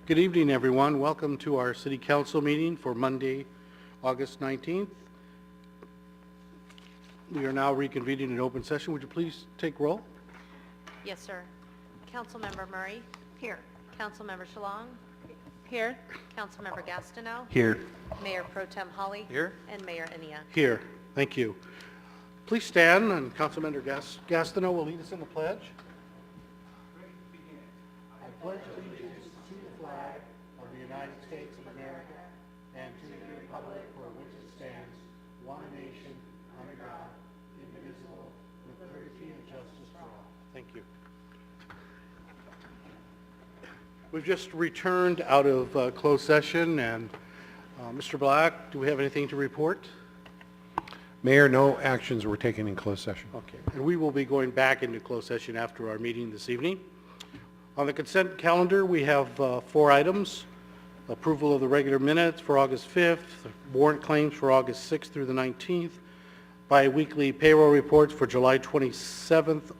Good evening, everyone. Welcome to our City Council meeting for Monday, August 19th. We are now reconvening in open session. Would you please take roll? Yes, sir. Councilmember Murray? Here. Councilmember Shalong? Here. Councilmember Gastineau? Here. Mayor Pro Tem Holly? Here. And Mayor Inia. Here. Thank you. Please stand, and Councilmember Gastineau will lead us in the pledge. I pledge allegiance to the flag of the United States of America and to the republic for which it stands, one nation, under God, indivisible, with liberty and justice for all. Thank you. We've just returned out of closed session, and Mr. Black, do we have anything to report? Mayor, no actions were taken in closed session. Okay, and we will be going back into closed session after our meeting this evening. On the consent calendar, we have 4 items. Approval of the regular minutes for August 5th, warrant claims for August 6th through the 19th, bi-weekly payroll reports for July 27th,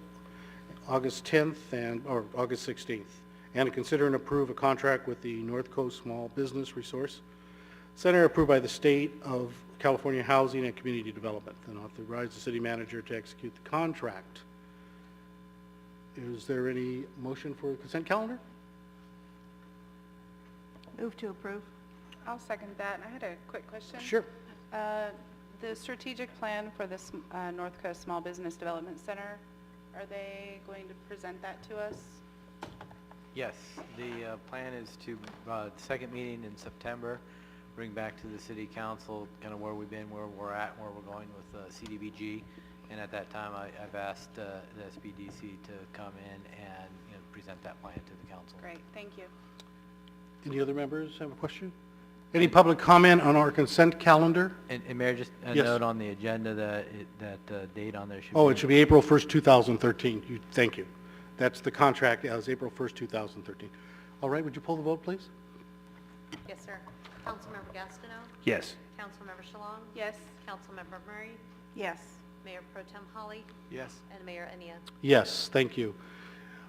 August 10th, or August 16th, and to consider and approve a contract with the North Coast Small Business Resource Center approved by the State of California Housing and Community Development, and authorize the city manager to execute the contract. Is there any motion for the consent calendar? Move to approve. I'll second that. I had a quick question. Sure. The strategic plan for this North Coast Small Business Development Center, are they going to present that to us? Yes, the plan is to, second meeting in September, bring back to the city council kind of where we've been, where we're at, where we're going with CDBG. And at that time, I've asked the SBDC to come in and present that plan to the council. Great, thank you. Any other members have a question? Any public comment on our consent calendar? And Mayor, just a Yes. note on the agenda that date on there should be... Oh, it should be April 1st, 2013. Thank you. That's the contract as April 1st, 2013. All right, would you pull the vote, please? Yes, sir. Councilmember Gastineau? Yes. Councilmember Shalong? Yes. Councilmember Murray? Yes. Mayor Pro Tem Holly? Yes. And Mayor Inia. Yes, thank you.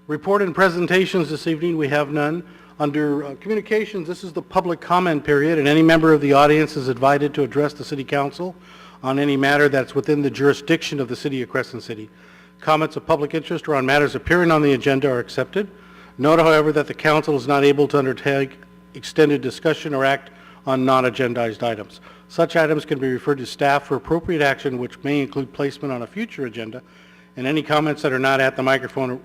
Report and presentations this evening, we have none. Under communications, this is the public comment period, and any member of the audience is invited to address the City Council on any matter that's within the jurisdiction of the City of Crescent City. Comments of public interest or on matters appearing on the agenda are accepted. Note, however, that the Council is not able to undertake extended discussion or act on non-agendized items. Such items can be referred to staff for appropriate action, which may include placement on a future agenda, and any comments that are not at the microphone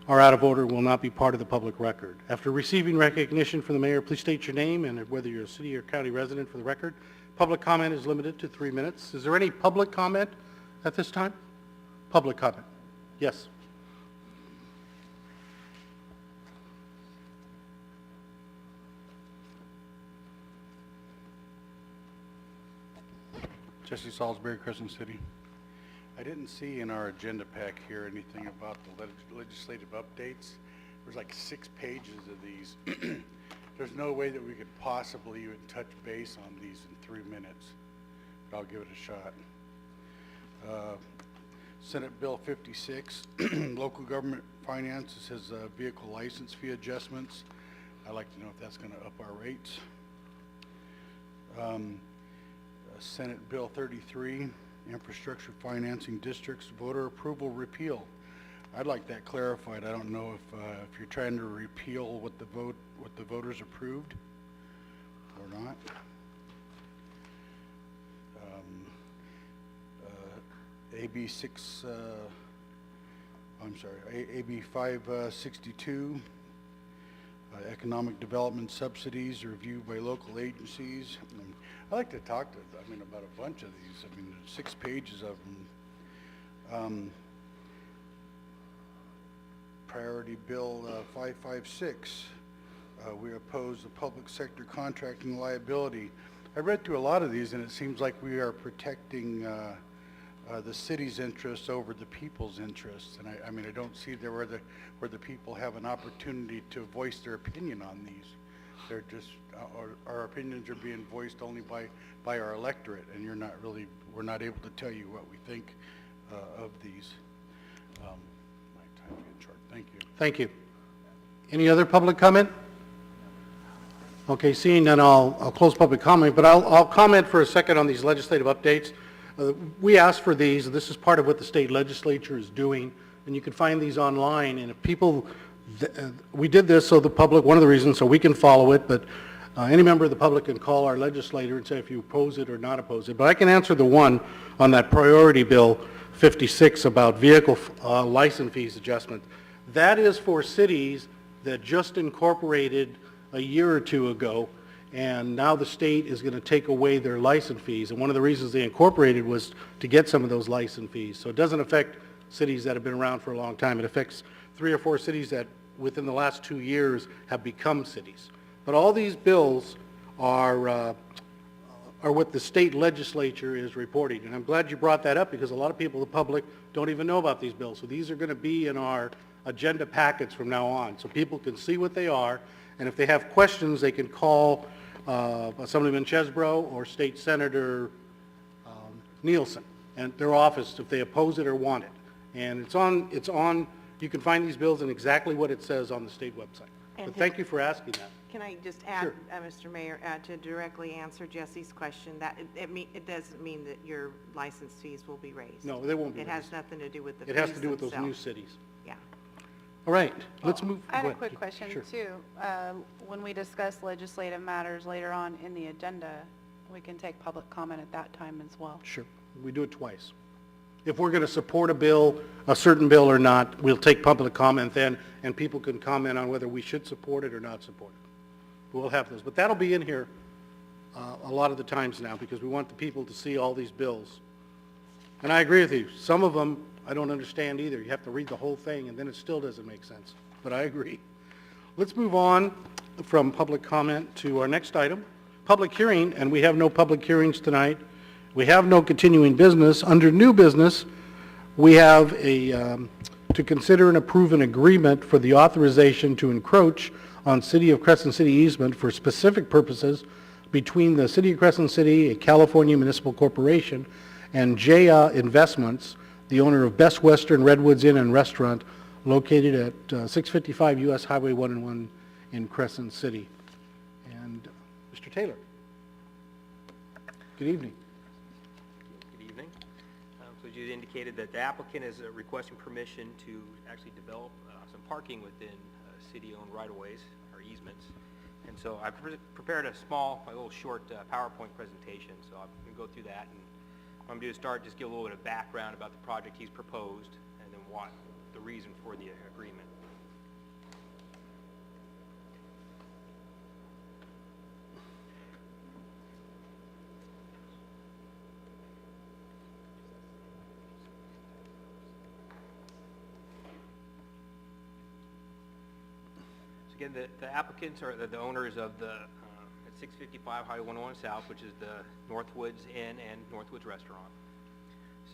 or out of order will not be part of the public record. After receiving recognition from the mayor, please state your name and whether you're a city or county resident for the record. Public comment is limited to 3 minutes. Is there any public comment at this time? Public comment. Yes. Jesse Salisbury, Crescent City. I didn't see in our agenda pack here anything about the legislative updates. There's like 6 pages of these. There's no way that we could possibly even touch base on these in 3 minutes, but I'll give it a shot. Senate Bill 56, local government finance, it says vehicle license fee adjustments. I'd like to know if that's going to up our rates. Senate Bill 33, infrastructure financing districts, voter approval repeal. I'd like that clarified. I don't know if you're trying to repeal what the voters approved or not. AB 562, economic development subsidies reviewed by local agencies. I'd like to talk to, about a bunch of these. There's 6 pages of them. Priority Bill 556. We oppose the public sector contracting liability. I read through a lot of these, and it seems like we are protecting the city's interests over the people's interests. And I don't see there where the people have an opportunity to voice their opinion on these. They're just, our opinions are being voiced only by our electorate, and we're not able to tell you what we think of these. My time's getting short. Thank you. Thank you. Any other public comment? Okay, seeing none, I'll close public comment, but I'll comment for a second on these legislative updates. We asked for these, and this is part of what the state legislature is doing, and you can find these online, and if people, we did this so the public, one of the reasons, so we can follow it, but any member of the public can call our legislator and say if you oppose it or not oppose it. But I can answer the one on that priority bill 56 about vehicle license fees adjustment. That is for cities that just incorporated a year or two ago, and now the state is going to take away their license fees. And one of the reasons they incorporated was to get some of those license fees. So it doesn't affect cities that have been around for a long time. It affects 3 or 4 cities that within the last 2 years have become cities. But all these bills are what the state legislature is reporting. And I'm glad you brought that up because a lot of people, the public, don't even know about these bills. So these are going to be in our agenda packets from now on, so people can see what they are. And if they have questions, they can call Assemblyman Chesbro or State Senator Nielsen and their office if they oppose it or want it. And it's on, you can find these bills and exactly what it says on the state website. And But thank you for asking that. Can I just add, Sure. Mr. Mayor, to directly answer Jesse's question, that it doesn't mean that your license fees will be raised? No, they won't be It has raised. nothing to do with the It fees has to do with those new themselves. cities. Yeah. All right, let's move. I had go a ahead. quick question Sure. too. When we discuss legislative matters later on in the agenda, we can take public comment at that time as well. Sure, we do it twice. If we're going to support a bill, a certain bill or not, we'll take public comment then, and people can comment on whether we should support it or not support it. We'll have those, but that'll be in here a lot of the times now, because we want the people to see all these bills. And I agree with you, some of them I don't understand either. You have to read the whole thing, and then it still doesn't make sense, but I agree. Let's move on from public comment to our next item, public hearing, and we have no public hearings tonight. We have no continuing business. Under new business, we have to consider and approve an agreement for the authorization to encroach on City of Crescent City easement for specific purposes between the City of Crescent City, a California municipal corporation, and Jaya Investments, the owner of Best Western Redwoods Inn and Restaurant, located at 655 U.S. Highway 101 in Crescent City. And Mr. Taylor, good evening. Good evening. So as you indicated that the applicant is requesting permission to actually develop some parking within city-owned right-of-ways or easements. And so I've prepared a little short PowerPoint presentation. So I'm going to go through that. And what I'm going to do is start, just give a little bit of background about the project he's proposed and then what the reason for the agreement. Again, the applicants are the owners of the at 655 Highway 101 South, which is the Northwoods Inn and Northwoods Restaurant.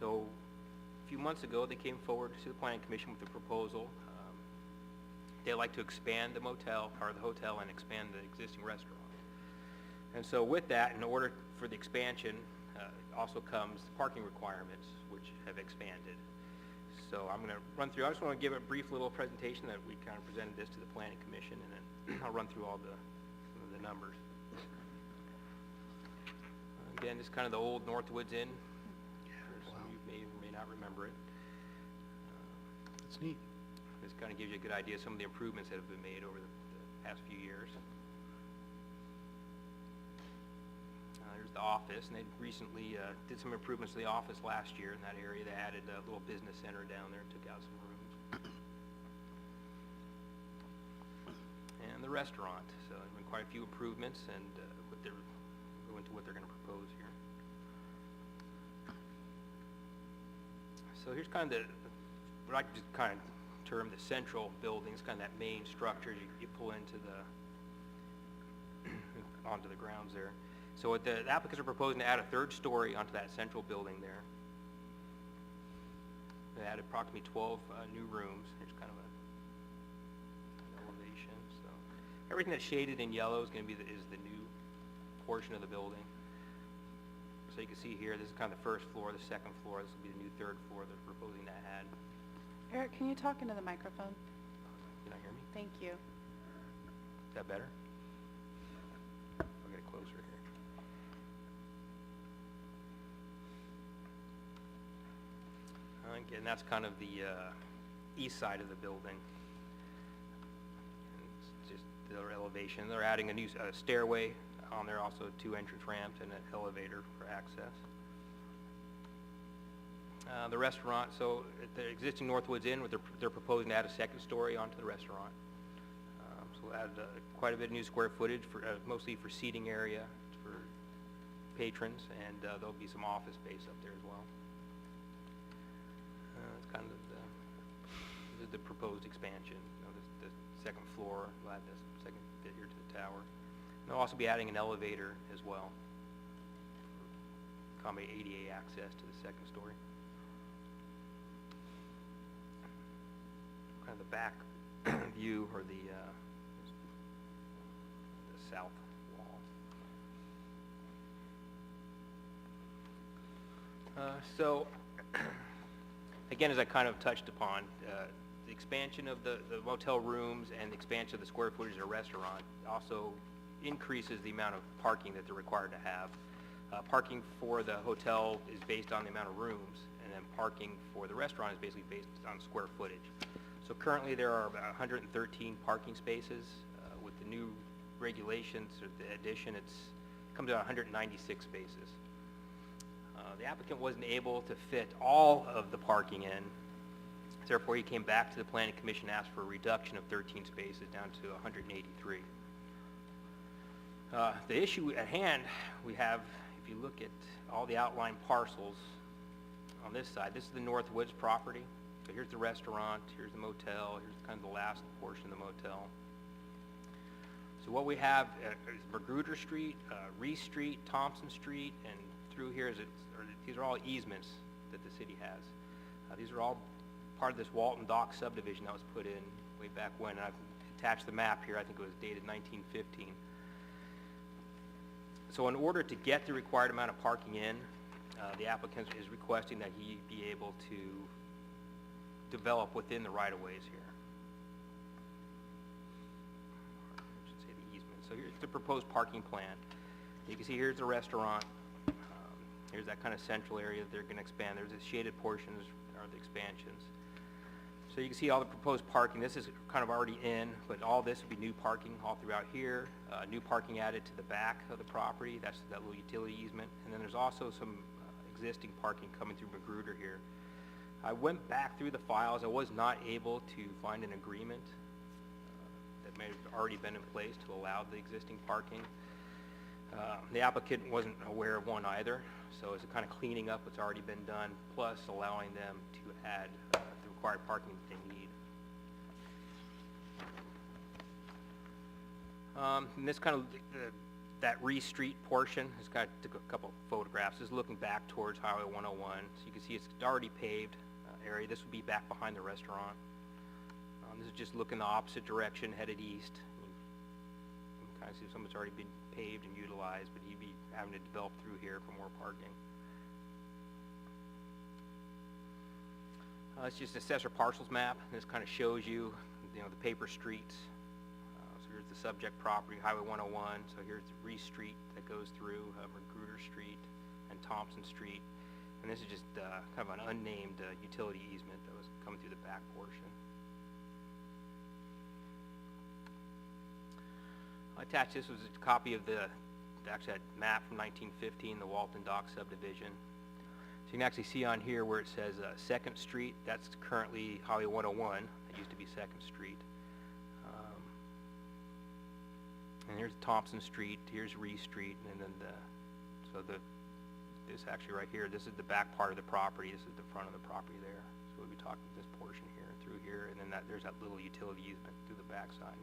So a few months ago, they came forward to the Planning Commission with a proposal. They'd like to expand the motel or the hotel and expand the existing restaurant. And so with that, in order for the expansion, also comes the parking requirements, which have expanded. So I'm going to run through, I just want to give a brief little presentation that we kind of presented this to the Planning Commission, and then I'll run through all some of the numbers. Again, this is kind of the old Northwoods Inn. Some of you may or may not remember it. That's neat. This kind of gives you a good idea of some of the improvements that have been made over the past few years. There's the office, and they recently did some improvements to the office last year in that area. They added a little business center down there and took out some rooms. And the restaurant, so there's been quite a few improvements, and go into what they're going to propose here. So here's kind of what I just kind of term the central buildings, kind of that main structure you pull into onto the grounds there. So what the applicants are proposing to add a third story onto that central building there. They added approximately 12 new rooms. Here's kind of an elevation. So everything that's shaded in yellow is going to be is the new portion of the building. So you can see here, this is kind of the first floor, the second floor. This will be the new third floor they're proposing to add. Eric, can you talk into the microphone? Can I hear me? Thank you. Is that better? Again, that's kind of the east side of the building. It's just their elevation. They're adding a new stairway on there, also 2 entrance ramps and an elevator for access. The restaurant, so at the existing Northwoods Inn, they're proposing to add a second story onto the restaurant. So we'll add quite a bit of new square footage, for mostly for seating area for patrons, and there'll be some office space up there as well. It's kind of the proposed expansion. You know, the second floor, we'll add this second bit here to the tower. And they'll also be adding an elevator as well, accommodate ADA access to the second story. Kind of the back view, or the south wall. So, again, as I kind of touched upon, the expansion of the motel rooms and the expansion of the square footage of the restaurant also increases the amount of parking that they're required to have. Parking for the hotel is based on the amount of rooms, and then parking for the restaurant is basically based on square footage. So currently there are about 113 parking spaces. With the new regulations, or the addition, it comes to 196 spaces. The applicant wasn't able to fit all of the parking in. Therefore, he came back to the Planning Commission and asked for a reduction of 13 spaces down to 183. The issue at hand we have, if you look at all the outlined parcels on this side, this is the Northwoods property. So here's the restaurant, here's the motel, here's kind of the last portion of the motel. So what we have is Magruder Street, Reese Street, Thompson Street, and through here these are all easements that the city has. These are all part of this Walton Dock subdivision that was put in way back when. And I've attached the map here. I think it was dated 1915. So in order to get the required amount of parking in, the applicant is requesting that he be able to develop within the right-of-ways here. I should say the easement. So here's the proposed parking plan. You can see here's the restaurant. Here's that kind of central area that they're going to expand. There's the shaded portions are the expansions. So you can see all the proposed parking. This is kind of already in, but all this will be new parking all throughout here. New parking added to the back of the property. That's that little utility easement. And then there's also some existing parking coming through Magruder here. I went back through the files. I was not able to find an agreement that may have already been in place to allow the existing parking. The applicant wasn't aware of one either, so it's kind of cleaning up what's already been done, plus allowing them to add the required parking that they need. And this kind of, that Reese Street portion, has got, took a couple photographs. This is looking back towards Highway 101. So you can see it's already paved area. This would be back behind the restaurant. This is just looking the opposite direction, headed east. You can kind of see some of it's already been paved and utilized, but he'd be having to develop through here for more parking. It's just assessor parcels map. This kind of shows you, the paper streets. So here's the subject property, Highway 101. So here's the Reese Street that goes through Magruder Street and Thompson Street. And this is just kind of an unnamed utility easement that was coming through the back portion. I attached this was a copy of actually that map from 1915, the Walton Dock subdivision. So you can actually see on here where it says 2nd Street. That's currently Highway 101. That used to be 2nd Street. And here's Thompson Street. Here's Reese Street, and then this actually right here. This is the back part of the property. This is the front of the property there. So we'll be talking this portion here through here, and then there's that little utility easement through the backside.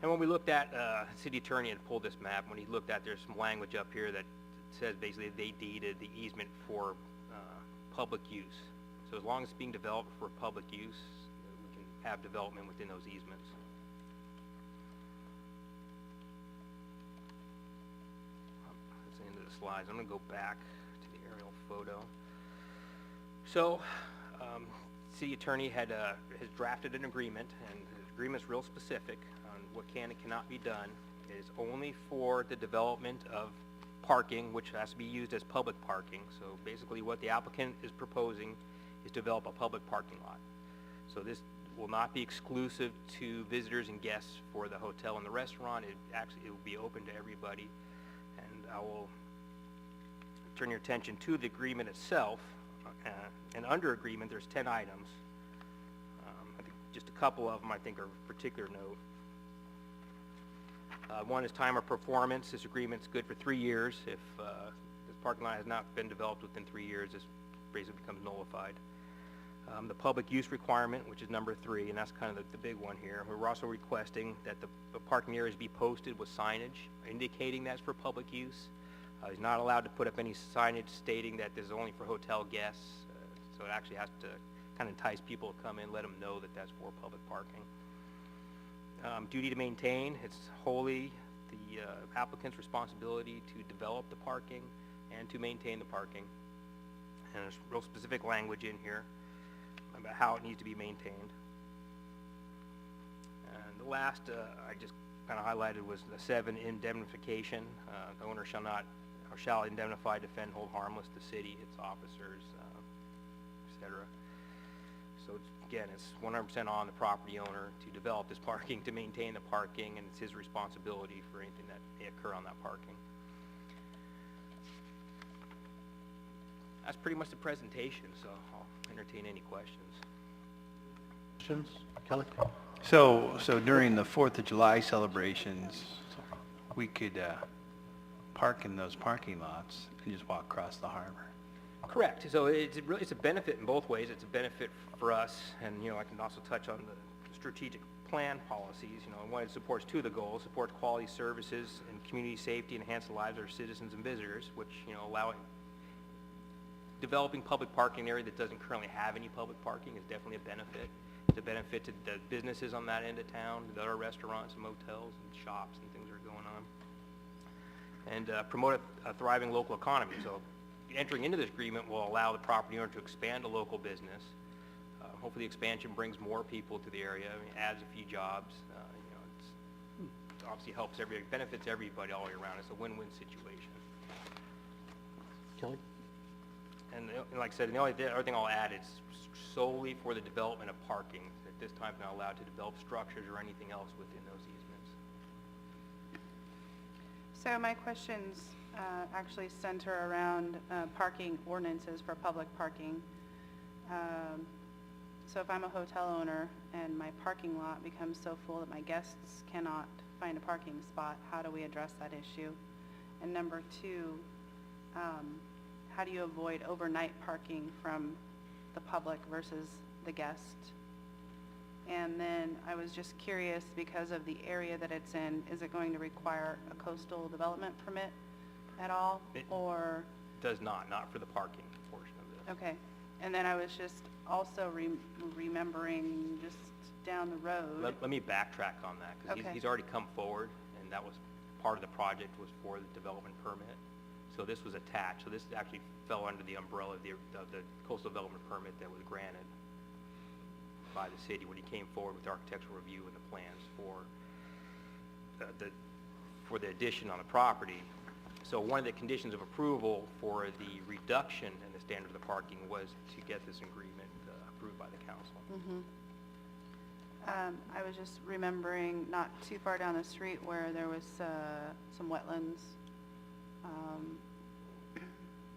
And when we looked at, city attorney had pulled this map. When he looked at, there's some language up here that says basically they deeded the easement for public use. So as long as it's being developed for public use, we can have development within those easements. That's the end of the slides. I'm going to go back to the aerial photo. So, city attorney has drafted an agreement, and the agreement's real specific on what can and cannot be done. It is only for the development of parking, which has to be used as public parking. So basically what the applicant is proposing is to develop a public parking lot. So this will not be exclusive to visitors and guests for the hotel and the restaurant. It will be open to everybody. And I will turn your attention to the agreement itself. And under agreement, there's 10 items. I think just a couple of them I think are of particular note. One is time of performance. This agreement's good for 3 years. If this parking lot has not been developed within 3 years, this basically becomes nullified. The public use requirement, which is number 3, and that's kind of the big one here. We're also requesting that the parking areas be posted with signage indicating that's for public use. He's not allowed to put up any signage stating that this is only for hotel guests. So it actually has to kind of entice people to come in, let them know that that's for public parking. Duty to maintain, it's wholly the applicant's responsibility to develop the parking and to maintain the parking. And there's real specific language in here about how it needs to be maintained. And the last I just kind of highlighted was the 7, indemnification. The owner shall not, or shall indemnify, defend, hold harmless the city, its officers, etc. So again, it's 100% on the property owner to develop this parking, to maintain the parking, and it's his responsibility for anything that may occur on that parking. That's pretty much the presentation, so I'll entertain any questions. Questions? Kelly? So during the 4th of July celebrations, we could park in those parking lots and just walk across the harbor. Correct. So it's a benefit in both ways. It's a benefit for us, and I can also touch on the strategic plan policies. And one, it supports 2 of the goals: supports quality services and community safety, enhance the lives of our citizens and visitors, which allowing developing public parking in an area that doesn't currently have any public parking is definitely a benefit. It's a benefit to the businesses on that end of town, the other restaurants and motels and shops and things that are going on, and promote a thriving local economy. So entering into this agreement will allow the property owner to expand a local business. Hopefully the expansion brings more people to the area, adds a few jobs. It obviously helps everybody, benefits everybody all year round. It's a win-win situation. Kelly? And like I said, the other thing I'll add is solely for the development of parking. At this time, not allowed to develop structures or anything else within those easements. So my questions actually center around parking ordinances for public parking. So if I'm a hotel owner and my parking lot becomes so full that my guests cannot find a parking spot, how do we address that issue? And number 2, how do you avoid overnight parking from the public versus the guest? And then I was just curious, because of the area that it's in, is it going to require a coastal development permit at all? Or Does not for the parking portion of this. okay. And then I was just also remembering just down the road. Let me backtrack on that, because Okay. he's already come forward, and that was part of the project, was for the development permit. So this was attached. So this actually fell under the umbrella of the coastal development permit that was granted by the city when he came forward with the architectural review and the plans for the addition on the property. So one of the conditions of approval for the reduction in the standard of the parking was to get this agreement approved by the council. I was just remembering not too far down the street where there was some wetlands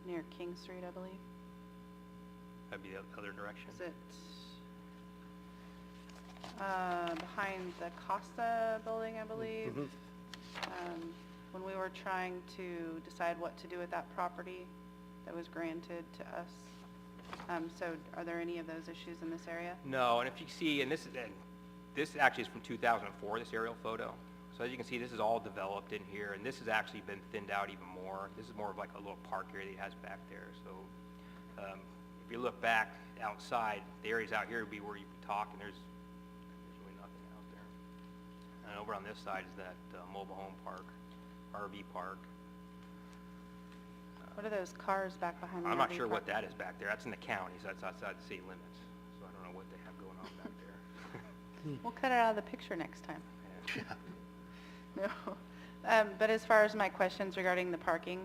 near King Street, I believe. That'd be the other direction. Is it behind the Costa building, I believe? When we were trying to decide what to do with that property that was granted to us. So are there any of those issues in this area? No, and if you see, and this actually is from 2004, this aerial photo. So as you can see, this is all developed in here, and this has actually been thinned out even more. This is more of like a little park area that he has back there. So if you look back outside, the areas out here would be where you could talk, and there's really nothing out there. And over on this side is that mobile home park, RV park. What are those cars back behind the I'm not RV sure park? what that is back there. That's in the county, so that's outside the city limits. So I don't know what they have going on back there. We'll cut it out of the picture next time. Yeah. No. But as far as my questions regarding the parking,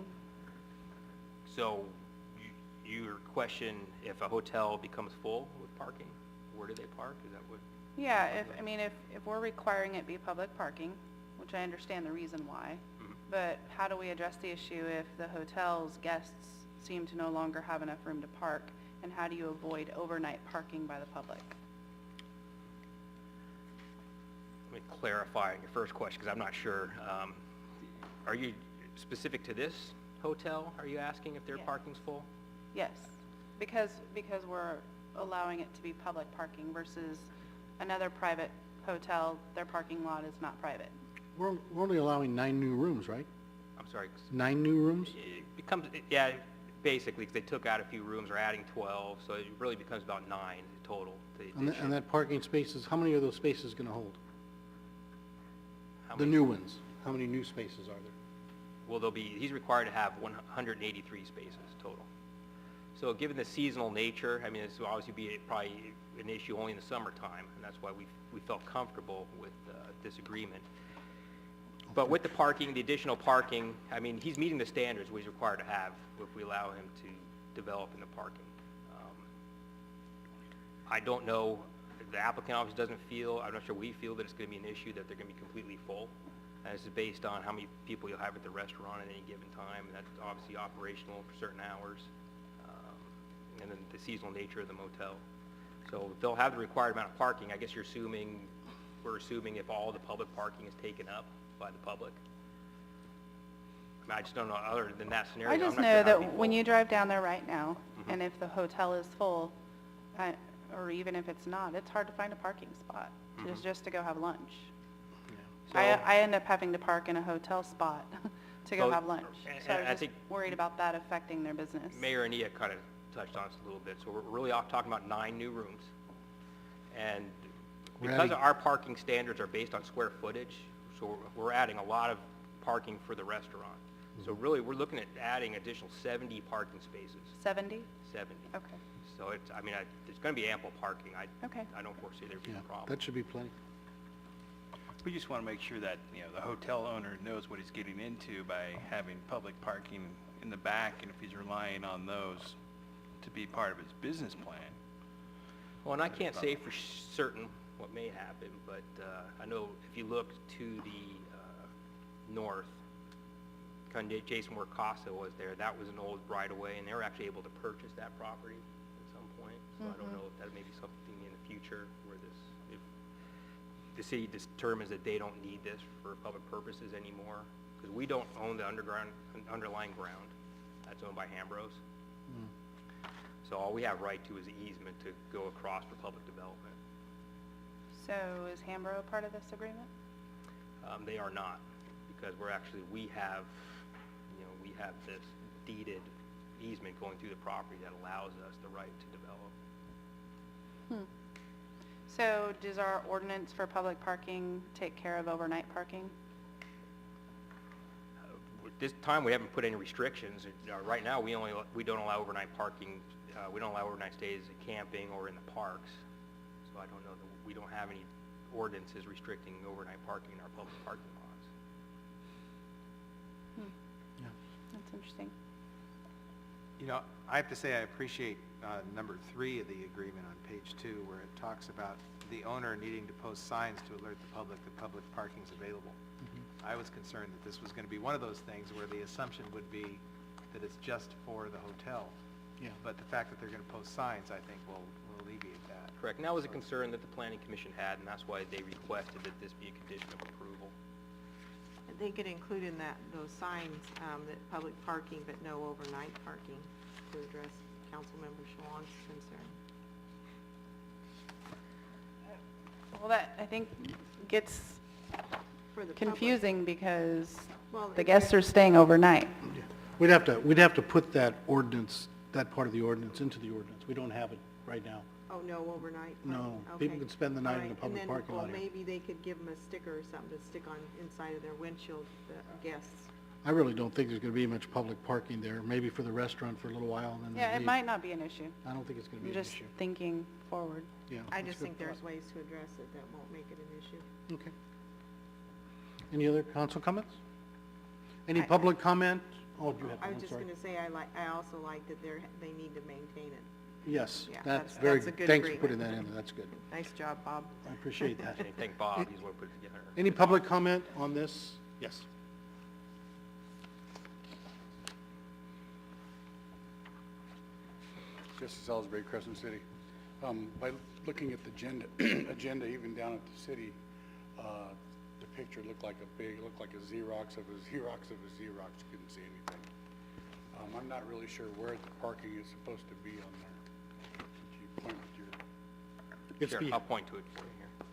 So your question, if a hotel becomes full with parking, where do they park? Is that what? yeah, if we're requiring it be public parking, which I understand the reason why, Mhm. but how do we address the issue if the hotel's guests seem to no longer have enough room to park? And how do you avoid overnight parking by the public? Let me clarify your first question, because I'm not sure. Are you specific to this hotel? Are you asking if their Yeah. parking's full? Yes, because we're allowing it to be public parking versus another private hotel, their parking lot is not private. We're only allowing 9 new rooms, right? I'm sorry. 9 new rooms? It becomes, yeah, basically, 'cause they took out a few rooms, or adding 12, so it really becomes about 9 total. The And addition. that parking spaces, how many are those spaces going to hold? How The many- new ones? How many new spaces are there? Well, he's required to have 183 spaces total. So given the seasonal nature, I mean, this will obviously be probably an issue only in the summertime, and that's why we felt comfortable with this agreement. But with the parking, the additional parking, I mean, he's meeting the standards what he's required to have if we allow him to develop in the parking. I don't know, the applicant obviously doesn't feel, I'm not sure we feel that it's going to be an issue that they're going to be completely full. And this is based on how many people you'll have at the restaurant at any given time, and that's obviously operational for certain hours, and then the seasonal nature of the motel. So they'll have the required amount of parking. I guess we're assuming if all the public parking is taken up by the public. I mean, I just don't know, other than that scenario. I just I'm not know sure how it'd that be when full. you drive down there right now, Mhm. and if the hotel is full, or even if it's not, it's hard to find a parking spot, Mhm. just to go have lunch. So- I end up having to park in a hotel spot to go So- have lunch. and- So I and I was just think- worried about that affecting their business. Mayor Ania kind of touched on this a little bit, so we're really off talking about 9 new rooms. And We're because adding- our parking standards are based on square footage, so we're adding a lot of parking for the restaurant. So really, we're looking at adding additional 70 parking spaces, 70? 70. Okay, So it's, I mean, there's going to be ample parking. okay. I don't foresee there being Yeah, a problem. that should be plenty. We just want to make sure that, the hotel owner knows what he's getting into by having public parking in the back, and if he's relying on those to be part of his business plan. Well, and I can't say for certain what may happen, but I know if you look to the north, kind of Jason where Casa was there, that was an old right-of-way, and they were actually able to purchase that property at some point. So I don't know if that may be something in the future where if the city determines that they don't need this for public purposes anymore, because we don't own the underlying ground. That's owned by Hambros. So all we have right to is the easement to go across for public development. So is Hambro a part of this agreement? They are not, because we have this deeded easement going through the property that allows us the right to develop. So does our ordinance for public parking take care of overnight parking? At this time, we haven't put any restrictions. Right now, we don't allow overnight parking, we don't allow overnight stays at camping or in the parks. So I don't know that we don't have any ordinances restricting overnight parking in our public parking lots. That's interesting. I have to say I appreciate number 3 of the agreement on page 2, where it talks about the owner needing to post signs to alert the public that public parking is available. I was concerned that this was going to be one of those things where the assumption would be that it's just for the hotel. Yeah. But the fact that they're going to post signs, I think, will alleviate that. Correct, and that was a concern that the planning commission had, and that's why they requested that this be a condition of approval. They could include in those signs, that public parking but no overnight parking to address Councilmember Shalong's concern. Well, that, I think, gets For the public. confusing because Well, the if guests they're- are staying overnight. We'd have to put that ordinance, that part of the ordinance into the ordinance. We don't have it right now. Oh, no overnight parking? No, people Okay. can spend the night in All the right, public and parking lot then, here. well, maybe they could give them a sticker or something to stick on inside of their windshield, the guests. I really don't think there's going to be much public parking there, maybe for the restaurant for a little while and then Yeah, it leave. might not be an issue. I don't think it's going to I'm be an just issue. thinking forward. Yeah, I that's just a good think there's thought. ways to address it that won't make it an issue. Okay. Any other council comments? Any public comment? Oh, you have, I was I'm just sorry. gonna say, I also like that they need to maintain it. Yes, Yeah, that's that's very, a good thanks for putting agreement. that in there, that's good. Nice job, Bob. I appreciate that. And thank Bob, he's the one who put it together. Any public comment on this? Yes. Jesse Salisbury, Crescent City. By looking at the agenda, agenda even down at the city, the picture looked like looked like a Xerox of a Xerox of a Xerox. Couldn't see anything. I'm not really sure where the parking is supposed to be on there. Could you point with your, It's Sure, be- I'll point to it for you here.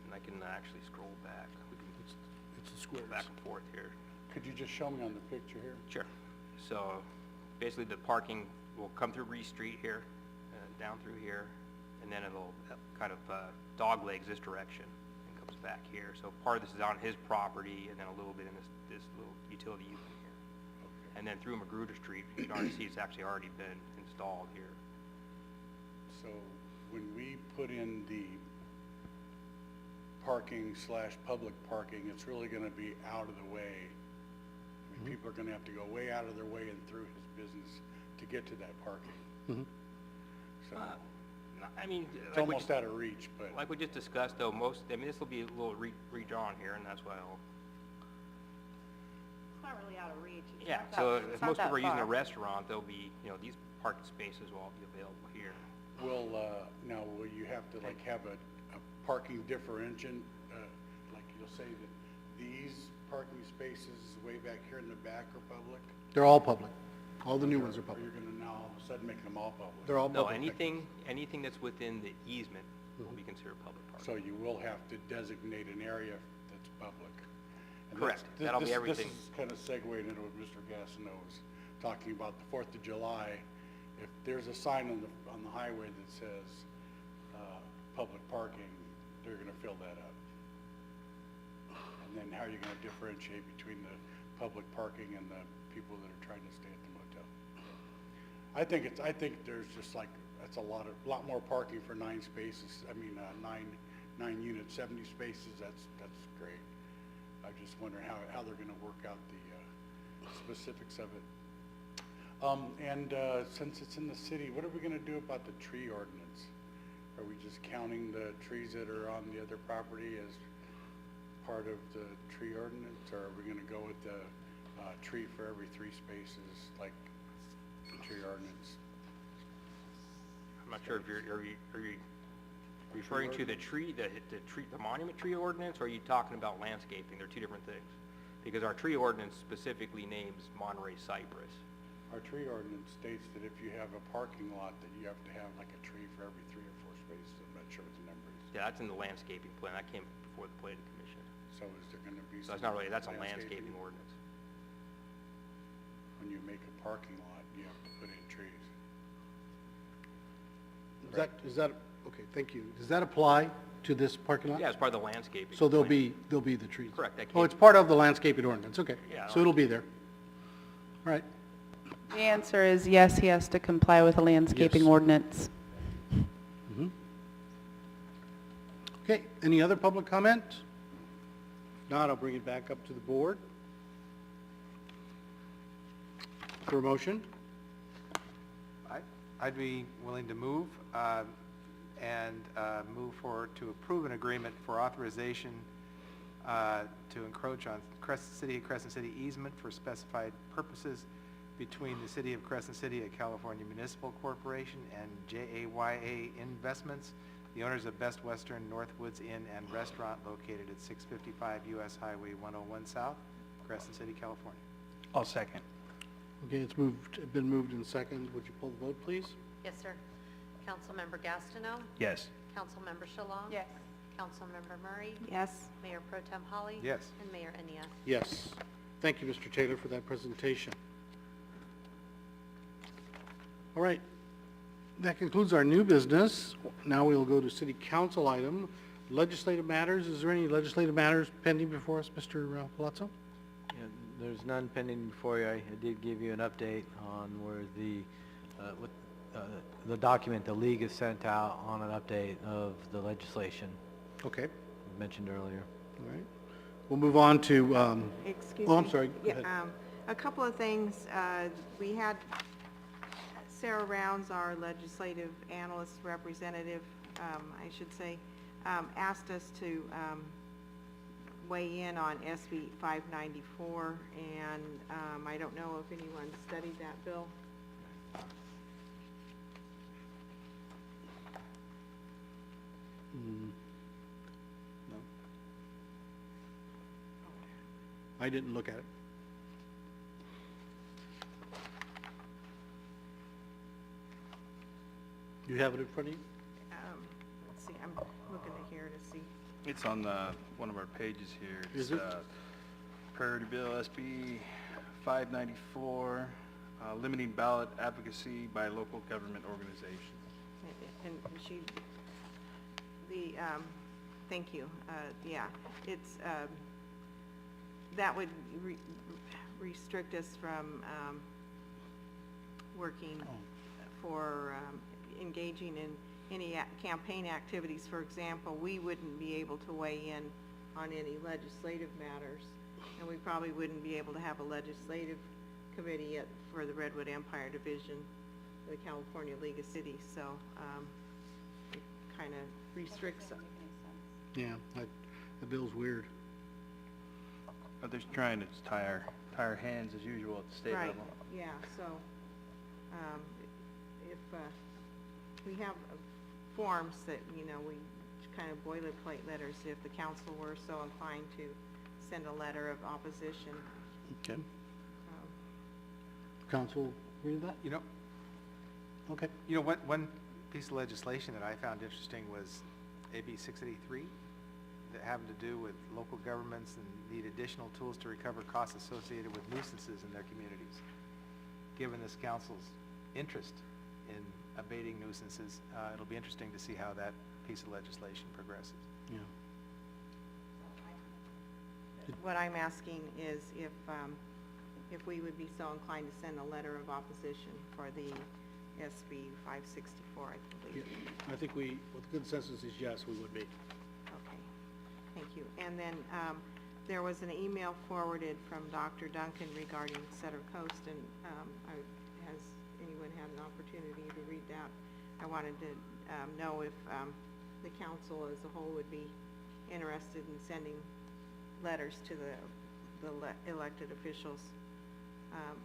And I can actually scroll back. We can It's the go squares. back and forth here. could you just show me on the picture here? Sure. So basically the parking will come through Reese Street here, down through here, and then it'll kind of dog legs this direction and comes back here. So part of this is on his property and then a little bit in this little utility easement here. And then through Magruder Street, you can already see it's actually already been installed here. So when we put in the parking / public parking, it's really gonna be out of the way. I mean, people are gonna have to go way out of their way and through his business to get to that parking. Mhm. So I mean, it's almost out of reach, but like we just discussed though, this will be a little redrawn here, and that's why I'll. It's not really out of reach. It's Yeah, not that- so it's if not most that people are using a far. restaurant, they'll be, these parking spaces will all be available here. now will you have to like have a parking differentiation? Like you'll say that these parking spaces way back here in the back are public? They're all public. All the new ones are Or public. you're gonna now all of a sudden make them all public? They're all No, public. anything that's within the easement will be considered public parking. So you will have to designate an area that's public. And Correct. that's- That'll be this- everything. This is kind of segueing into what Mr. Gastineau was talking about, the 4th of July. If there's a sign on the highway that says, public parking, they're gonna fill that up. And then how are you gonna differentiate between the public parking and the people that are trying to stay at the motel? I think there's just like, that's a lot more parking for 9 spaces. I mean, nine units, 70 spaces, that's great. I'm just wondering how they're gonna work out the specifics of it. Since it's in the city, what are we gonna do about the tree ordinance? Are we just counting the trees that are on the other property as part of the tree ordinance? Or are we gonna go with the tree for every 3 spaces, like the tree ordinance? I'm not sure if are you referring to the monument tree ordinance, or are you talking about landscaping? They're two different things. Because our tree ordinance specifically names Monterey cypress. Our tree ordinance states that if you have a parking lot, that you have to have like a tree for every 3 or 4 spaces. I'm not sure what the number is. Yeah, that's in the landscaping plan. That came before the planning commission. So is there gonna be? So that's some not really, that's a landscaping ordinance. When you make a parking lot, you have to put in trees. Is that, okay, thank you. Does that apply to this parking lot? Yeah, it's part of the landscaping. So there'll plan. be the trees? Correct, that Oh, came- it's part of the landscaping ordinance, okay. Yeah, So it'll be there. All right. The answer is yes, he has to comply with the landscaping Yes. ordinance. Mhm. Okay, any other public comment? If not, I'll bring it back up to the board. For a motion? I'd be willing to move move forward to approve an agreement for authorization to encroach on Crescent City easement for specified purposes between the City of Crescent City, a California Municipal Corporation, and JAYA Investments, the owners of Best Western Northwoods Inn and Restaurant located at 655 US Highway 101 South, Crescent City, California. I'll second. Okay, it's been moved and seconded. Would you pull the vote, please? Yes, sir. Councilmember Gastineau? Yes. Councilmember Shalong? Yes. Councilmember Murray? Yes, Mayor Pro Tem Holly? Yes. And Mayor Enia. Yes. Thank you, Mr. Taylor, for that presentation. All right. That concludes our new business. Now we'll go to city council item, legislative matters. Is there any legislative matters pending before us, Mr. Palazzo? Yeah, there's none pending before you. I did give you an update on where the document the league has sent out on an update of the legislation Okay. mentioned earlier. All right. We'll move on to, Excuse me. oh, I'm sorry. Go Yeah, ahead. a couple of things. We had Sarah Rounds, our legislative analyst representative, I should say, asked us to weigh in on SB 594, and I don't know if anyone studied that bill. No. I didn't look at it. You have it in front of you? Let's see, I'm looking at here to see. It's on one of our pages here. Is it? Priority Bill SB 594, limiting ballot advocacy by local government organizations. And she, thank you, yeah, it's, that would restrict us from, working for, engaging in any campaign activities. For example, we wouldn't be able to weigh in on any legislative matters, and we probably wouldn't be able to have a legislative committee for the Redwood Empire Division, the California League of Cities, so it kind of restricts. Yeah, the bill's weird. But they're trying to just tie our hands as usual at the state Right, level. yeah, so, if, we have forms that, you know, we kind of boilerplate letters, if the council were so inclined to send a letter of opposition. Okay. Council, read that? You know, Okay. one piece of legislation that I found interesting was AB 683, that having to do with local governments and need additional tools to recover costs associated with nuisances in their communities. Given this council's interest in abating nuisances, it'll be interesting to see how that piece of legislation progresses. Yeah. What I'm asking is if we would be so inclined to send a letter of opposition for the SB 564, I believe. I think with consensus is yes, we would be. Okay, thank you. And then there was an email forwarded from Dr. Duncan regarding Sutter Coast, and has anyone had an opportunity to read that? I wanted to know if the council as a whole would be interested in sending letters to the elected officials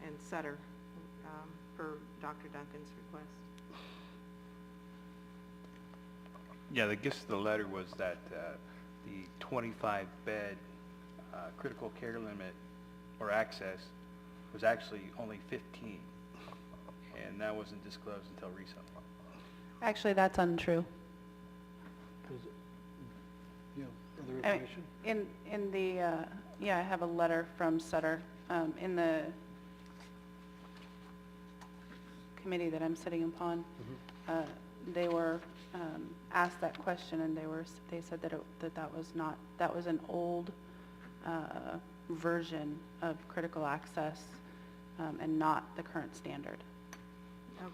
and Sutter per Dr. Duncan's request. Yeah, the gist of the letter was that the 25-bed critical care limit or access was actually only 15, and that wasn't disclosed until recently. Actually, that's untrue. You know, other I mean, information? in the, yeah, I have a letter from Sutter. In the committee that I'm sitting upon, they were asked that question, and they said that that was an old version of critical access and not the current standard.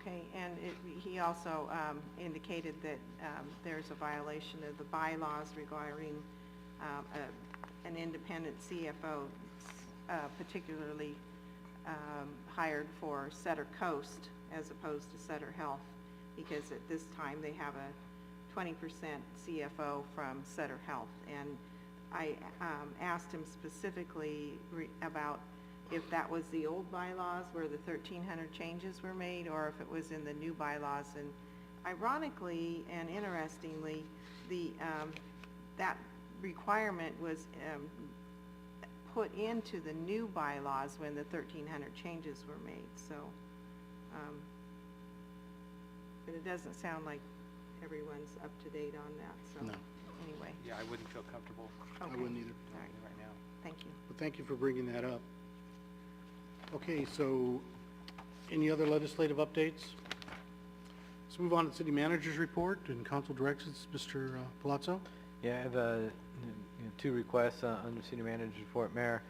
Okay, and he also indicated that there's a violation of the bylaws regarding an independent CFO, particularly hired for Sutter Coast as opposed to Sutter Health, because at this time they have a 20% CFO from Sutter Health. And I asked him specifically about if that was the old bylaws where the 1,300 changes were made, or if it was in the new bylaws. And ironically and interestingly, that requirement was put into the new bylaws when the 1,300 changes were made. So, but it doesn't sound like everyone's up to date on that. So, No. anyway. Yeah, I wouldn't feel comfortable I wouldn't either. All right. right now. Thank you. But thank you for bringing that up. Okay, so any other legislative updates? Let's move on to city manager's report and council directions. Mr. Palazzo? Yeah, I have two requests under city manager's report. Mayor,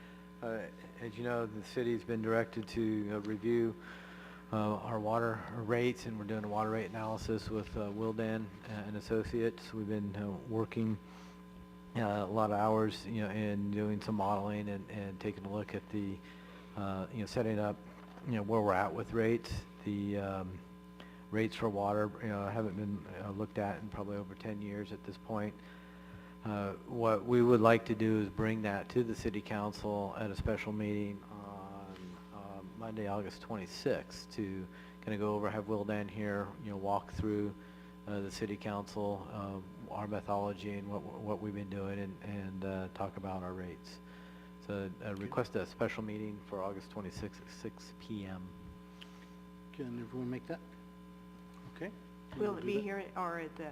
as you know, the city's been directed to review our water rates, and we're doing a water rate analysis with Wildan and Associates. We've been working a lot of hours, in doing some modeling and taking a look at the, setting up, where we're at with rates. The rates for water, haven't been looked at in probably over 10 years at this point. What we would like to do is bring that to the city council at a special meeting on Monday, August 26th, to kind of go over, have Will Dan here, walk through the city council, our methodology and what we've been doing, and talk about our rates. So request a special meeting for August 26th at 6 p.m. Can everyone make that? Okay. Will We'll it do be that. here or at the,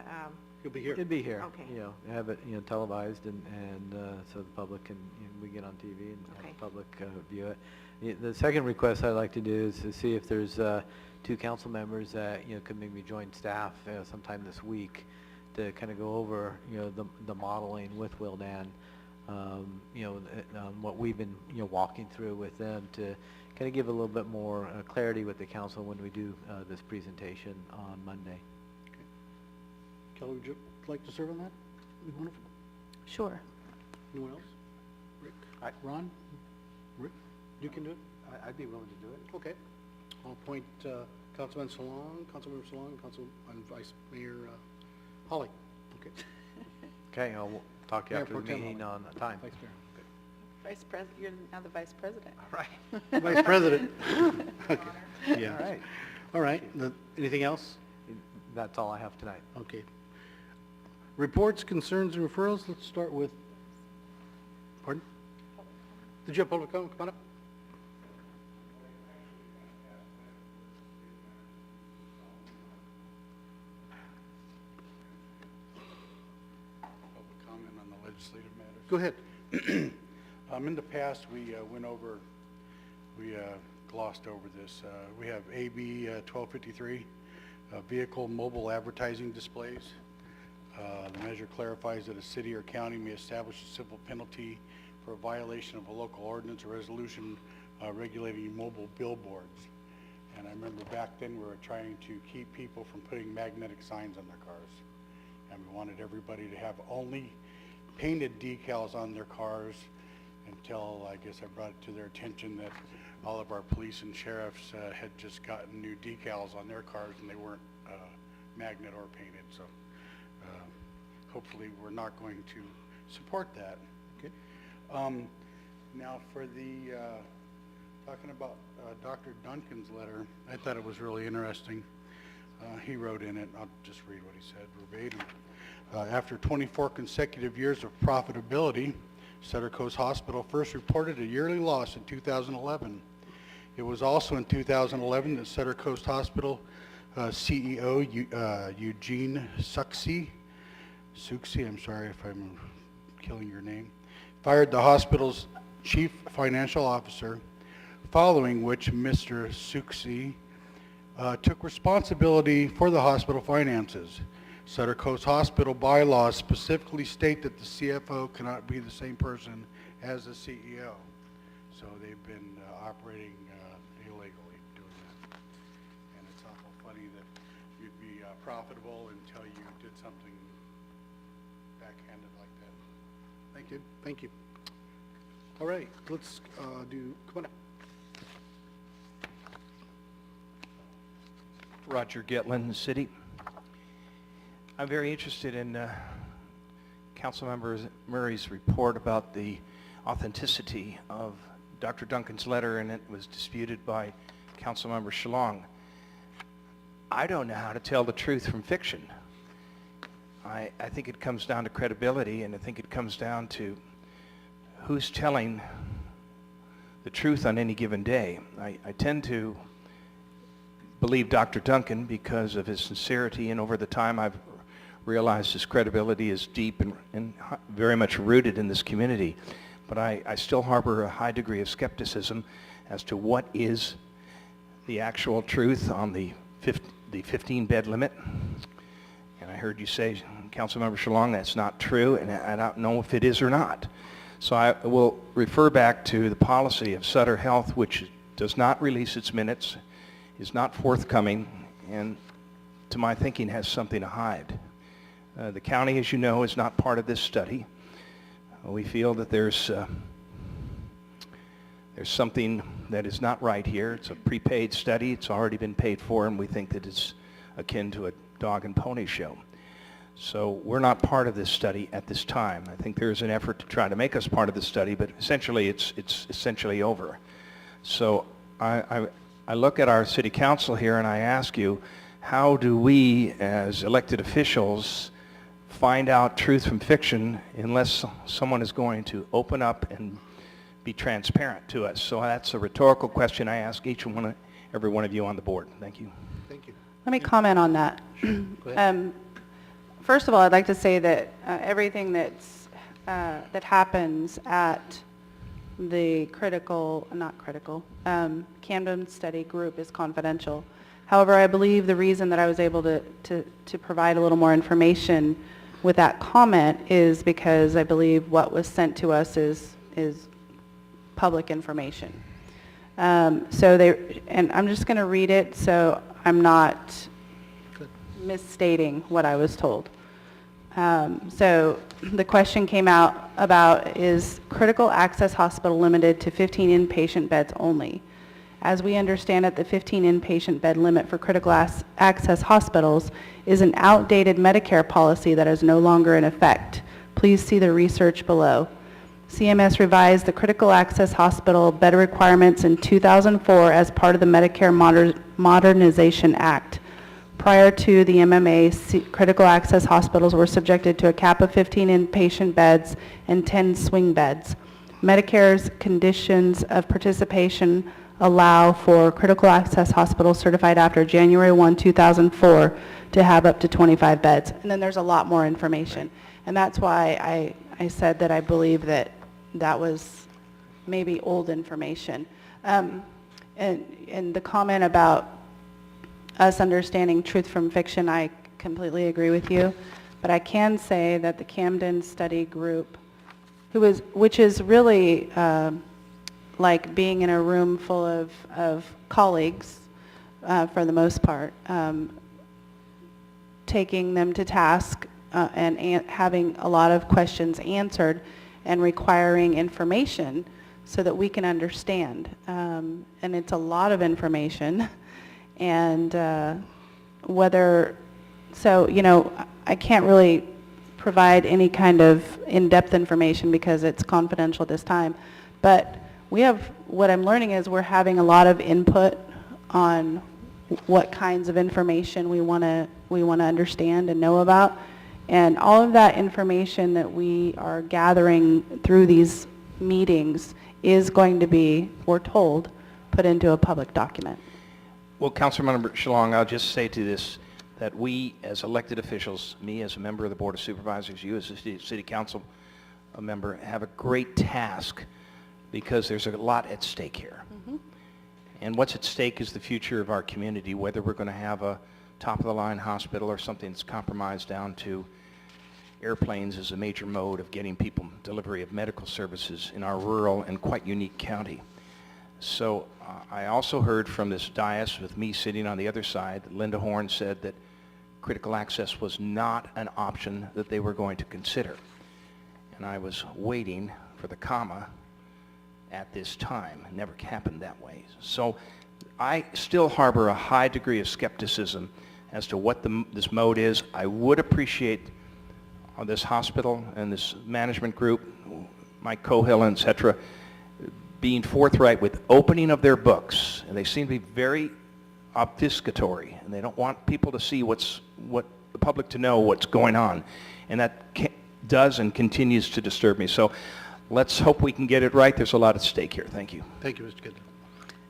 You'll be here. It'd be here. Okay. Have it, televised and so the public can, we get on TV and have Okay. the public view it. The second request I'd like to do is to see if there's 2 council members that, could maybe join staff sometime this week to kind of go over, the modeling with Will Dan, what we've been, walking through with them to kind of give a little bit more clarity with the council when we do this presentation on Monday. Kelly, would you like to serve on that? Be wonderful. Sure. Anyone else? Rick? Ron? Rick? You can do it? I'd be willing to do it. Okay. I'll appoint Councilman Salong, Councilmember Salong, and Vice Mayor Holly. Okay. Okay, I'll talk to you Mayor after the Pro Tem meeting Holly. on time. Vice Mayor. Vice President, you're now the Vice President. Right. Okay. Vice President. Okay. Yeah. All right. All right. Anything else? That's all I have tonight. Okay. Reports, concerns, and referrals. Let's start with, pardon? Did you have public comment? Come on up. Public comment on the legislative matters. Go ahead. In the past, we glossed over this. We have AB 1253, vehicle mobile advertising displays. The measure clarifies that a city or county may establish a civil penalty for a violation of a local ordinance or resolution regulating mobile billboards. And I remember back then we were trying to keep people from putting magnetic signs on their cars. And we wanted everybody to have only painted decals on their cars until, I guess I brought it to their attention that all of our police and sheriffs had just gotten new decals on their cars and they weren't magnet or painted. So hopefully we're not going to support that. Okay. Now for the, talking about Dr. Duncan's letter, I thought it was really interesting. He wrote in it, I'll just read what he said verbatim. After 24 consecutive years of profitability, Sutter Coast Hospital first reported a yearly loss in 2011. It was also in 2011 that Sutter Coast Hospital CEO Eugene Suxi, I'm sorry if I'm killing your name, fired the hospital's chief financial officer, following which Mr. Suxi took responsibility for the hospital finances. Sutter Coast Hospital bylaws specifically state that the CFO cannot be the same person as the CEO. So they've been operating illegally doing that. And it's awful funny that you'd be profitable until you did something backhanded like that. Thank you. Thank you. All right. Let's come on up. Roger Gitlin, City. I'm very interested in Councilmember Murray's report about the authenticity of Dr. Duncan's letter, and it was disputed by Councilmember Shalong. I don't know how to tell the truth from fiction. I think it comes down to credibility, and I think it comes down to who's telling the truth on any given day. I tend to believe Dr. Duncan because of his sincerity, and over the time I've realized his credibility is deep and very much rooted in this community. But I still harbor a high degree of skepticism as to what is the actual truth on the 15-bed limit. And I heard you say, Councilmember Shalong, that's not true, and I don't know if it is or not. So I will refer back to the policy of Sutter Health, which does not release its minutes, is not forthcoming, and to my thinking has something to hide. The county, as you know, is not part of this study. We feel that there's something that is not right here. It's a prepaid study. It's already been paid for, and we think that it's akin to a dog and pony show. So we're not part of this study at this time. I think there's an effort to try to make us part of the study, but essentially it's essentially over. So I look at our city council here and I ask you, how do we as elected officials find out truth from fiction unless someone is going to open up and be transparent to us? So that's a rhetorical question I ask every one of you on the board. Thank you. Thank you. Let me comment on that. Go ahead. First of all, I'd like to say that everything that happens at the Camden Study Group is confidential. However, I believe the reason that I was able to provide a little more information with that comment is because I believe what was sent to us is public information. And I'm just going to read it so I'm not misstating what I was told. So the question came out about, is critical access hospital limited to 15 inpatient beds only? As we understand it, the 15 inpatient bed limit for critical access hospitals is an outdated Medicare policy that is no longer in effect. Please see the research below. CMS revised the critical access hospital bed requirements in 2004 as part of the Medicare Modernization Act. Prior to the MMA, critical access hospitals were subjected to a cap of 15 inpatient beds and 10 swing beds. Medicare's conditions of participation allow for critical access hospitals certified after January 1, 2004 to have up to 25 beds. And then there's a lot more information. And that's why I said that I believe that was maybe old information. And the comment about us understanding truth from fiction, I completely agree with you. But I can say that the Camden Study Group, which is really like being in a room full of colleagues for the most part, taking them to task and having a lot of questions answered and requiring information so that we can understand. And it's a lot of information. And I can't really provide any kind of in-depth information because it's confidential this time. But what I'm learning is we're having a lot of input on what kinds of information we want to understand and know about. And all of that information that we are gathering through these meetings is going to be, we're told, put into a public document. Well, Councilmember Shalong, I'll just say to this that we as elected officials, me as a member of the Board of Supervisors, you as a city council member, have a great task because there's a lot at stake here. Mm-hmm. And what's at stake is the future of our community, whether we're going to have a top-of-the-line hospital or something that's compromised down to airplanes as a major mode of getting people delivery of medical services in our rural and quite unique county. So I also heard from this dais, with me sitting on the other side, that Linda Horn said that critical access was not an option that they were going to consider. And I was waiting for the comma at this time. It never happened that way. So I still harbor a high degree of skepticism as to what this mode is. I would appreciate this hospital and this management group, Mike Cohill, et cetera, being forthright with opening of their books. And they seem to be very obfuscatory, and they don't want people to see the public to know what's going on. And that does and continues to disturb me. So let's hope we can get it right. There's a lot at stake here. Thank you. Thank you, Mr. Kidner.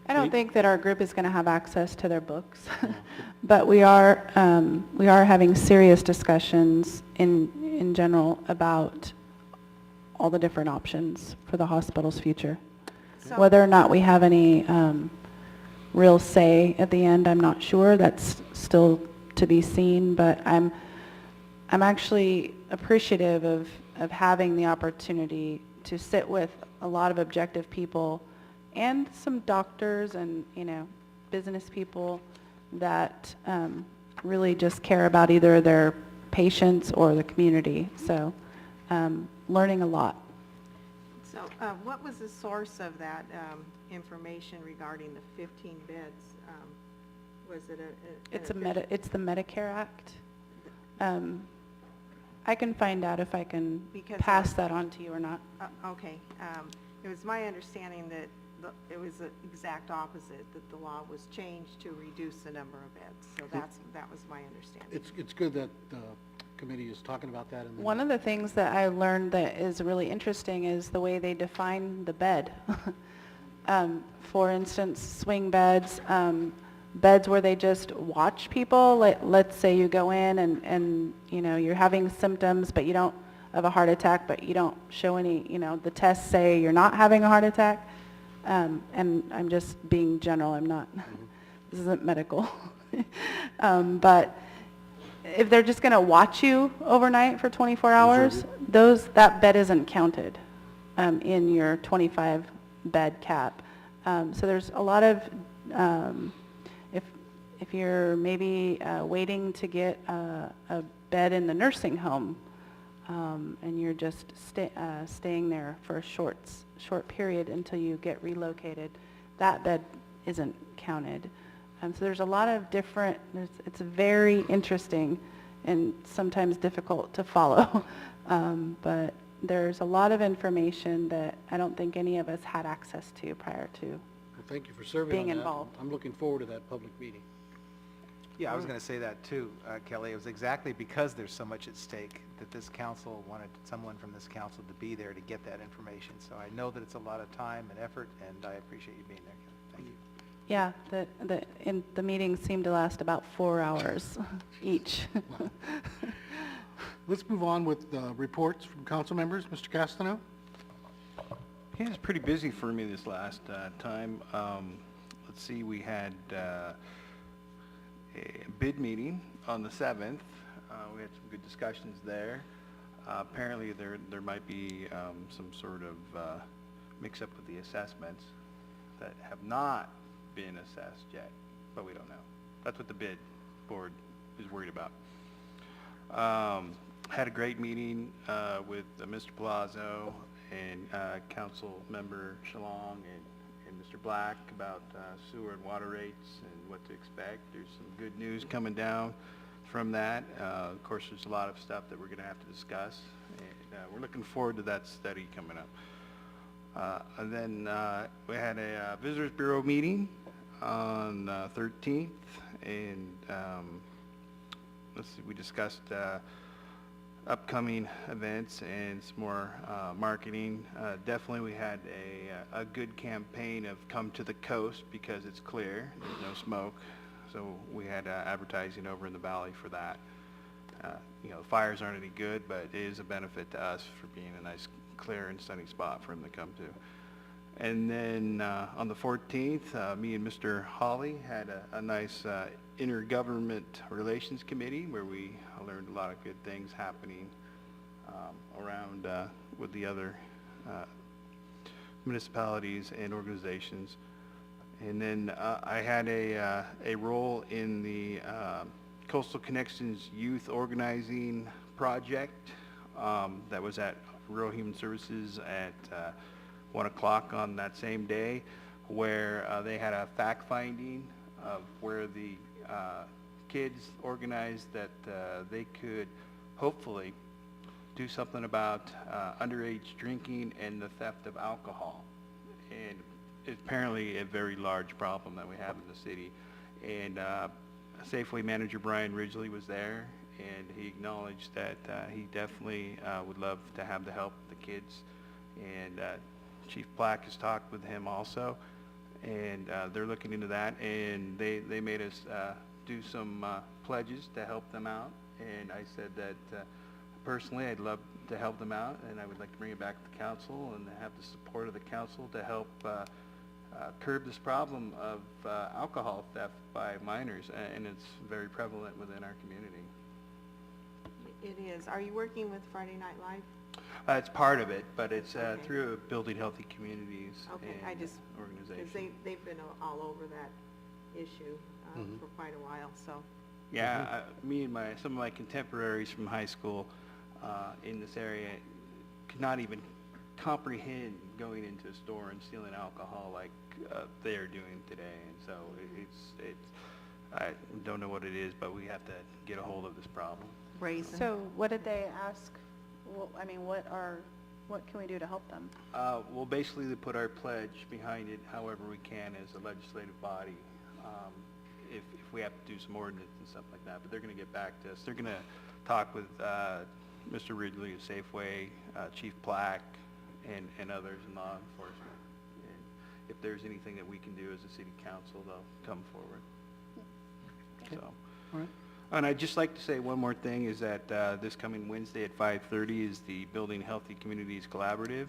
I don't think that our group is going to have access to their books, but we are having serious discussions in general about all the different options for the hospital's future. So- Whether or not we have any real say at the end, I'm not sure. That's still to be seen, but I'm actually appreciative of having the opportunity to sit with a lot of objective people and some doctors and, business people that really just care about either their patients or the community. So learning a lot. So what was the source of that information regarding the 15 beds? Was it It's the Medicare Act. I can find out if I can Because pass of- that on to you or not. Okay. It was my understanding that it was the exact opposite, that the law was changed to reduce the number of beds. So that was my understanding. It's good that the committee is talking about that. And One of the things that I learned that is really interesting is the way they define the bed. For instance, swing beds, beds where they just watch people. Let's say you go in and you know, you're having symptoms, but you don't have a heart attack, but you don't show any, you know, the tests say you're not having a heart attack. And I'm just being general, I'm not, this isn't medical. But if they're just going to watch you overnight for 24 hours, that bed isn't counted in your 25 bed cap. So there's a lot of, if you're maybe waiting to get a bed in the nursing home, and you're just staying there for a short period until you get relocated, that bed isn't counted. So there's a lot of different, it's very interesting and sometimes difficult to follow. But there's a lot of information that I don't think any of us had access to prior to. Well, thank you for serving being on that. involved. I'm looking forward to that public meeting. Yeah, I was going to say that too, Kelly. It was exactly because there's so much at stake that this council wanted someone from this council to be there to get that information. So I know that it's a lot of time and effort, and I appreciate you being there, Kelly. Thank you. Yeah, the meetings seemed to last about 4 hours each. Let's move on with reports from council members. Mr. Castano? It was pretty busy for me this last time. Let's see, we had a bid meeting on the 7th. We had some good discussions there. Apparently there might be some sort of mix-up with the assessments that have not been assessed yet, but we don't know. That's what the bid board is worried about. Had a great meeting with Mr. Palazzo and Council Member Shalong and Mr. Black about sewer and water rates and what to expect. There's some good news coming down from that. Of course, there's a lot of stuff that we're going to have to discuss, and we're looking forward to that study coming up. And then we had a Visitors Bureau meeting on 13th, and let's see, we discussed upcoming events and some more marketing. Definitely we had a good campaign of come to the coast because it's clear, there's no smoke. So we had advertising over in the valley for that. You know, the fires aren't any good, but it is a benefit to us for being a nice, clear and sunny spot for them to come to. And then on the 14th, me and Mr. Hawley had a nice intergovernment relations committee where we learned a lot of good things happening around with the other municipalities and organizations. And then I had a role in the Coastal Connections Youth Organizing Project that was at Rural Human Services at 1 o'clock on that same day, where they had a fact-finding of where the kids organized that they could hopefully do something about underage drinking and the theft of alcohol. And it's apparently a very large problem that we have in the city. And Safeway manager Brian Ridgely was there, and he acknowledged that he definitely would love to have the help of the kids. And Chief Black has talked with him also, and they're looking into that. And they made us do some pledges to help them out. And I said that personally I'd love to help them out, and I would like to bring it back to the council and have the support of the council to help curb this problem of alcohol theft by minors, and it's very prevalent within our community. It is. Are you working with Friday Night Live? It's part of it, but it's Okay. through Building Healthy Communities Okay, and I just, organization. because they've been all over that issue for quite a while, so. Yeah, me and some of my contemporaries from high school in this area could not even comprehend going into a store and stealing alcohol like they're doing today. And so I don't know what it is, but we have to get a hold of this problem. Brazen. So what did they ask? Well, I mean, what can we do to help them? We'll basically put our pledge behind it however we can as a legislative body, if we have to do some ordinance and stuff like that. But they're going to get back to us. They're going to talk with Mr. Ridley of Safeway, Chief Plack, and others in law enforcement. And if there's anything that we can do as a city council, they'll come forward. Okay. So. All right. And I'd just like to say one more thing is that this coming Wednesday at 5:30 is the Building Healthy Communities Collaborative,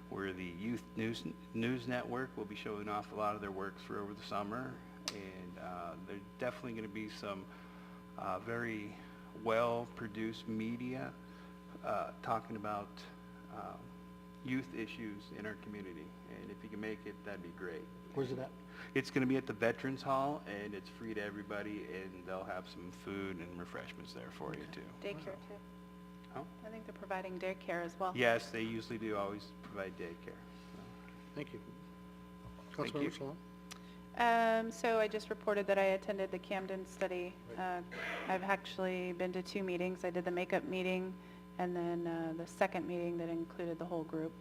where the Youth News Network will be showing off a lot of their works for over the summer. And there's definitely going to be some very well-produced media talking about youth issues in our community. And if you can make it, that'd be great. Where's it at? It's going to be at the Veterans Hall, and it's free to everybody, and they'll have some food and refreshments there for you, too. Daycare too? Huh? I think they're providing daycare as well. Yes, they usually do always provide daycare. Thank you. Thank Councilmember you. Shalom? So I just reported that I attended the Camden study. I've actually been to 2 meetings. I did the makeup meeting and then the second meeting that included the whole group.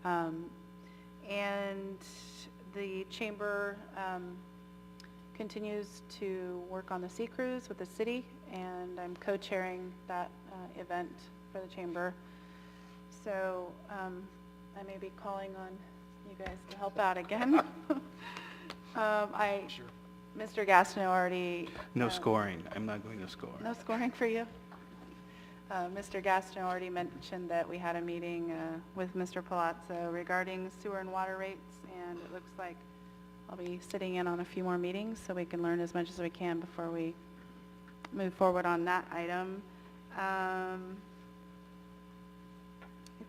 And the chamber continues to work on the sea cruise with the city, and I'm co-chairing that event for the chamber. So I may be calling on you guys to help out again. Mr. Gastineau already... No scoring. I'm not going to score. No scoring for you? Mr. Gastineau already mentioned that we had a meeting with Mr. Palazzo regarding sewer and water rates, and it looks like I'll be sitting in on a few more meetings so we can learn as much as we can before we move forward on that item. I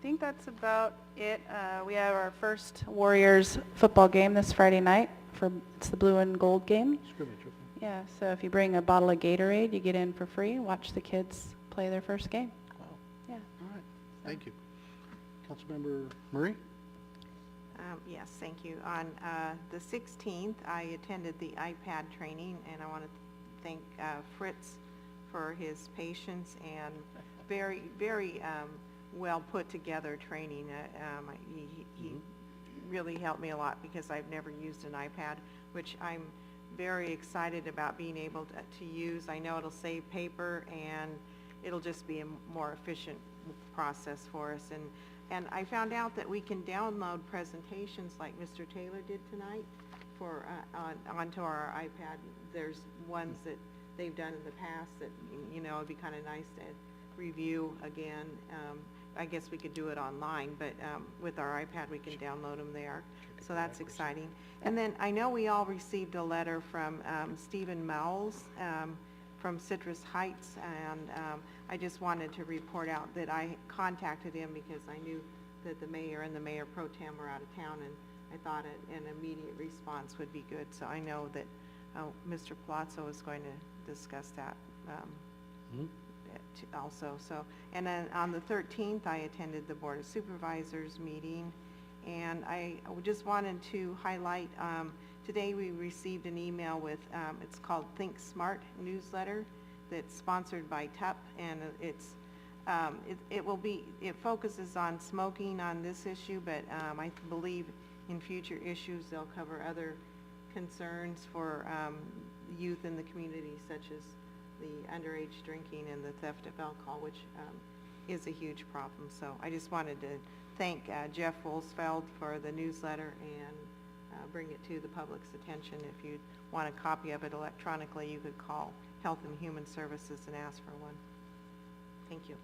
think that's about it. We have our first Warriors football game this Friday night. It's the blue and gold game. Scrimmage, okay. Yeah, so if you bring a bottle of Gatorade, you get in for free. Watch the kids play their first game. Wow. Yeah. All right. Thank you. Councilmember Murray? Yes, thank you. On the 16th, I attended the iPad training, and I want to thank Fritz for his patience and very, very well put together training. He really helped me a lot because I've never used an iPad, which I'm very excited about being able to use. I know it'll save paper and it'll just be a more efficient process for us. And I found out that we can download presentations like Mr. Taylor did tonight for onto our iPad. There's ones that they've done in the past that, you know, it'd be kind of nice to review again. I guess we could do it online, but with our iPad we can download them there. So that's exciting. And then I know we all received a letter from Stephen Mowles from Citrus Heights, and I just wanted to report out that I contacted him because I knew that the mayor and the mayor pro tem were out of town, and I thought an immediate response would be good. So I know that Mr. Palazzo is going to discuss that also. So, and then on the 13th, I attended the Board of Supervisors meeting, and I just wanted to highlight, today we received an email with, it's called Think Smart newsletter that's sponsored by TUP, and it's, it focuses on smoking on this issue, but I believe in future issues they'll cover other concerns for youth in the community, such as the underage drinking and the theft of alcohol, which is a huge problem. So I just wanted to thank Jeff Wolsfeld for the newsletter and bring it to the public's attention. If you want a copy of it electronically, you could call Health and Human Services and ask for one. Thank you.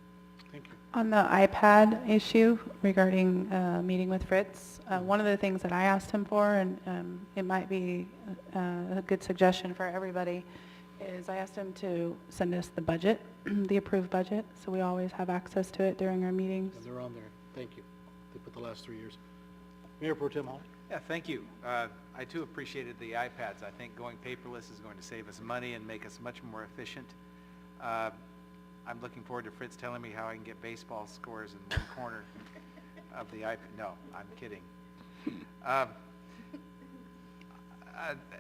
Thank you. On the iPad issue regarding meeting with Fritz, one of the things that I asked him for, and it might be a good suggestion for everybody, is I asked him to send us the budget, the approved budget, so we always have access to it during our meetings. And they're on there. Thank you. They put the last 3 years. Mayor Pro Tem Hall? Yeah, thank you. I too appreciated the iPads. I think going paperless is going to save us money and make us much more efficient. I'm looking forward to Fritz telling me how I can get baseball scores in one corner of the IP, no, I'm kidding. Uh,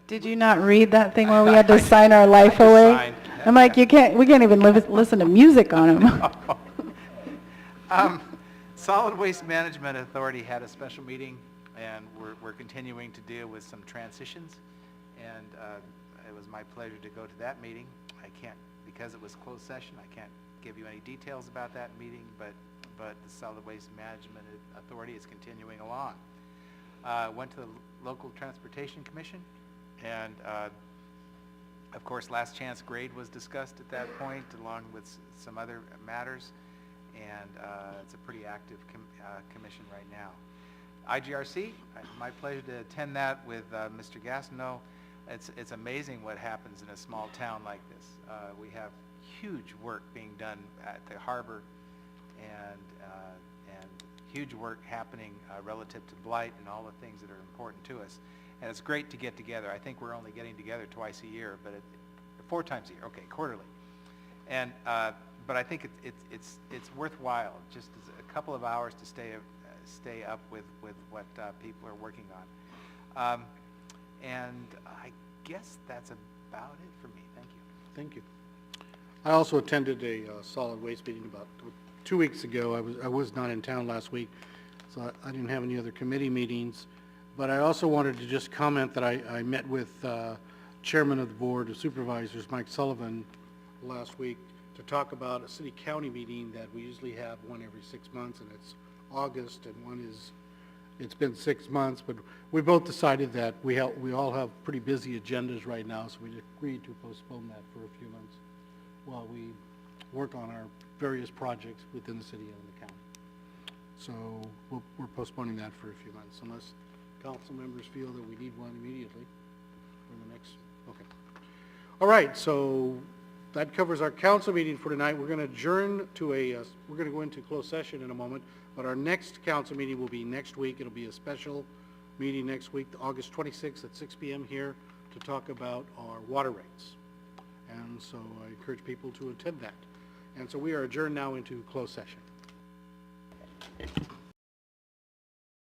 Did you not read that thing where we had to sign our life away? signed. I'm like, we can't even listen to music on them. Solid Waste Management Authority had a special meeting, and we're continuing to deal with some transitions, and it was my pleasure to go to that meeting. I can't, because it was closed session, I can't give you any details about that meeting, but the Solid Waste Management Authority is continuing along. Went to the local transportation commission, and of course last chance grade was discussed at that point, along with some other matters, and it's a pretty active commission right now. IGRC, my pleasure to attend that with Mr. Gastineau. It's amazing what happens in a small town like this. We have huge work being done at the harbor, and huge work happening relative to blight and all the things that are important to us. And it's great to get together. I think we're only getting together twice a year, but 4 times a year, okay, quarterly. And but I think it's worthwhile, just as a couple of hours to stay up with what people are working on. And I guess that's about it for me. Thank you. Thank you. I also attended a solid waste meeting about 2 weeks ago. I was not in town last week, so I didn't have any other committee meetings. But I also wanted to just comment that I met with Chairman of the Board of Supervisors, Mike Sullivan, last week to talk about a city-county meeting that we usually have one every 6 months, and it's August, and it's been 6 months, but we both decided that we all have pretty busy agendas right now, so we agreed to postpone that for a few months while we work on our various projects within the city and the county. So we're postponing that for a few months, unless council members feel that we need one immediately for the next, okay. All right, so that covers our council meeting for tonight. We're going to adjourn to we're going to go into closed session in a moment, but our next council meeting will be next week. It'll be a special meeting next week, August 26th at 6 p.m. here to talk about our water rates. And so I encourage people to attend that. And so we are adjourned now into closed session.